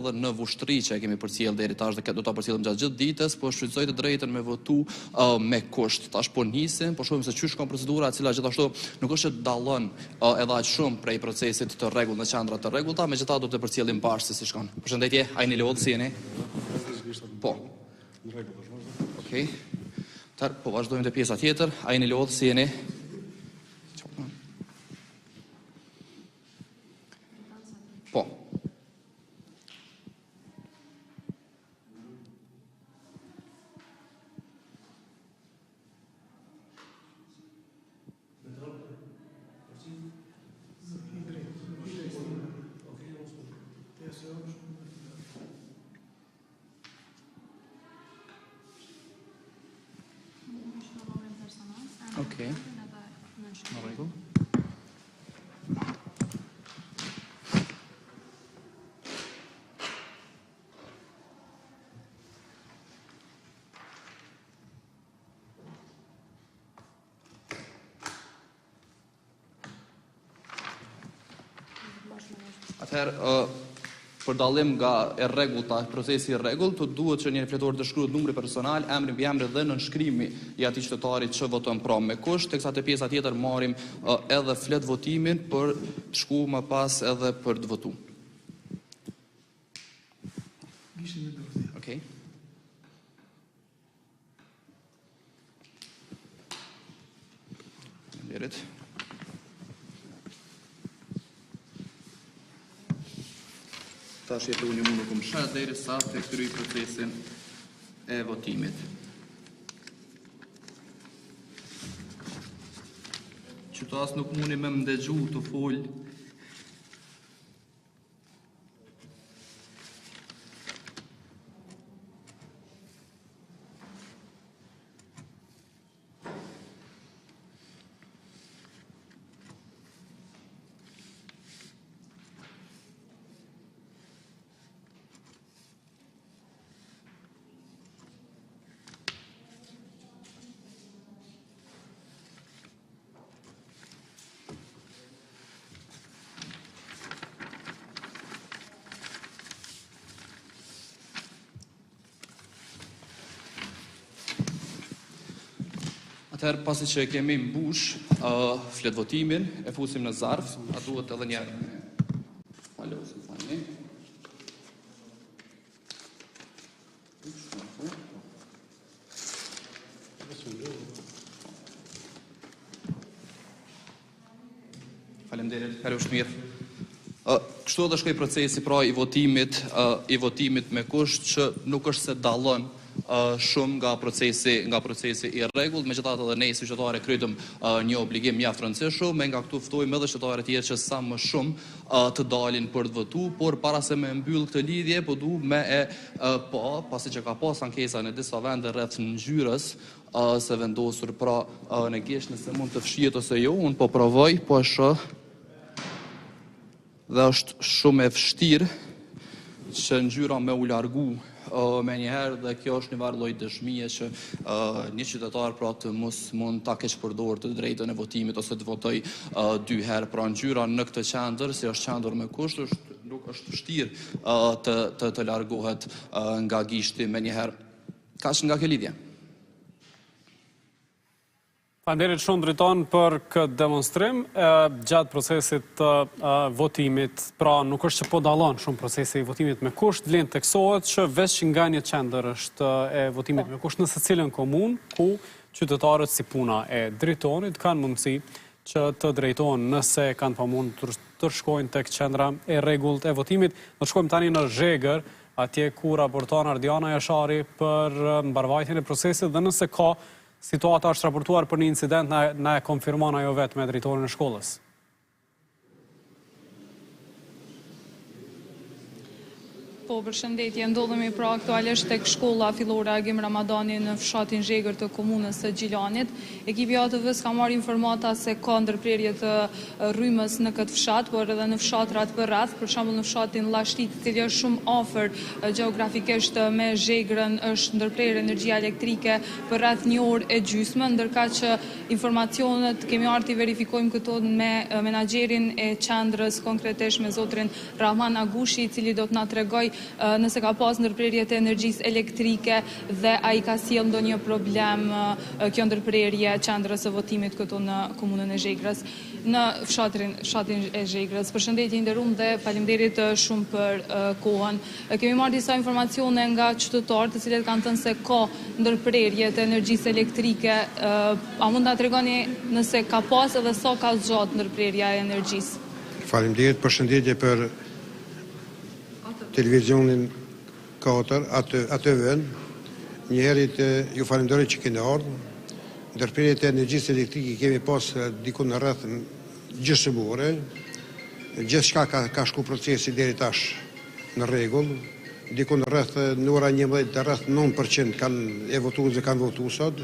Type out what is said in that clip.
dhe në vushtri që e kemi përcjell deri tash dhe do ta përcjellim gjatë gjithë ditës, po shfrytëzoj të drejtën me votu me kusht. Tash po nisim, po shohim se çysh ka procedura e cila gjithashtu nuk është që dallon edhe aq shumë prej procesit të rregullt në qendra të rregullta, megjithatë do të përcjellim bashkë se si shkon. Përshëndetje, a jeni lodhur si jeni? Po. Në rregull, vazhdo. Okej. Po vazhdojmë te pjesa tjetër. A jeni lodhur si jeni? Po. Okej. Në rregull. Atëherë, për dallim nga e rregullta, procesi i rregullt, të duhet që një fletor të shkruhet numri personal, emri mbi emrin dhe nënshkrimi i atij qytetarit që voton pra me kusht, teksa te pjesa tjetër marrim edhe flet votimin për të shkuar më pas edhe për të votuar. Okej. Faleminderit. Tash jetë unë mund të kumshat deri sa të kryej procesin e votimit. Qytetas nuk mundi me më ndëgju të fol. Atëherë, pasi që e kemi mbush flet votimin, e fusim në zarf, a duhet edhe një Faleminderit, është mirë. Kështu edhe shkoi procesi pra i votimit me kusht që nuk është se dallon shumë nga procesi i rregullt, megjithatë edhe ne si qytetarë kryetëm një obligim mjaft rëndësishëm, me nga këtu ftojmë edhe qytetarët tjerë që sa më shumë të dalin për të votuar, por para se me mbyll këtë lidhje, po duam me pasi që ka pas ankesa në disa vende rreth ngjyrës se vendosur pra në Gjesht, nëse mund të fshihet ose jo, unë po provoj, po e shoh dhe është shumë e vështirë që ngjyra me u largu me njëherë dhe kjo është një lloj dëshmie që një qytetar pra të mos mund ta keq përdorur të drejtën e votimit ose të votoj 2 herë. Pra ngjyra në këtë qendër, si është qendër me kusht, nuk është vështirë të largohet nga gishti me njëherë. Kaq nga kjo lidhje. Faleminderit shumë drejton për këtë demonstrim gjatë procesit të votimit. Pra nuk është që po dallon shumë procesi i votimit me kusht, vlen teksohet që veç nga një qendër është e votimit me kusht në secilën komunë ku qytetarët si puna e drejtonit kanë mundësi që të drejtohen nëse kanë pamundur të shkojnë tek qendra e rregullt e votimit. Do shkojmë tani në Zhegër, atje ku raporton Ardiana Jashari për mbarvajtjen e procesit dhe nëse ka situata është raportuar për një incident, na e konfirmon ajo vetë me drejtorin e shkollës. Po, përshëndetje, ndodhemi pra aktualisht tek shkolla fillore Agim Ramadani në fshatin Zhegër të komunës së Gjilanit. Ekipi ATV-s ka marrë informata se ka ndërprerje të rrymës në këtë fshat, por edhe në fshatrat për rreth, për shembull në fshatin Llashtit, i cili është shumë afër gjeografikisht me Zhegrën, është ndërprerje energjia elektrike për rreth 1 orë e gjysmë, ndërka që informacionet kemi ardhur të verifikojmë këto me menaxherin e qendrës, konkretisht me zotrin Rahman Agushi, i cili do të na tregoj nëse ka pas ndërprerje të energjisë elektrike dhe ai ka sjell ndonjë problem kjo ndërprerje qendrës së votimit këtu në komunën e Zhegrës, në fshatin e Zhegrës. Përshëndetje nderuar dhe faleminderit shumë për kohën. Kemi marrë disa informacione nga qytetarë të cilët kanë thënë se ka ndërprerje të energjisë elektrike. A mund ta tregoni nëse ka pas edhe sa ka zgjat ndërprerja e energjisë? Faleminderit, përshëndetje për televizionin 4, ATV-n. Njëherët ju falenderoj që keni ardhur. Ndërprerjet e energjisë elektrike kemi pas diku në rreth gjysmore. Gjithçka ka shku procesi deri tash në rregull. Diku në rreth në ora 11 rreth 9% kanë votuar sot.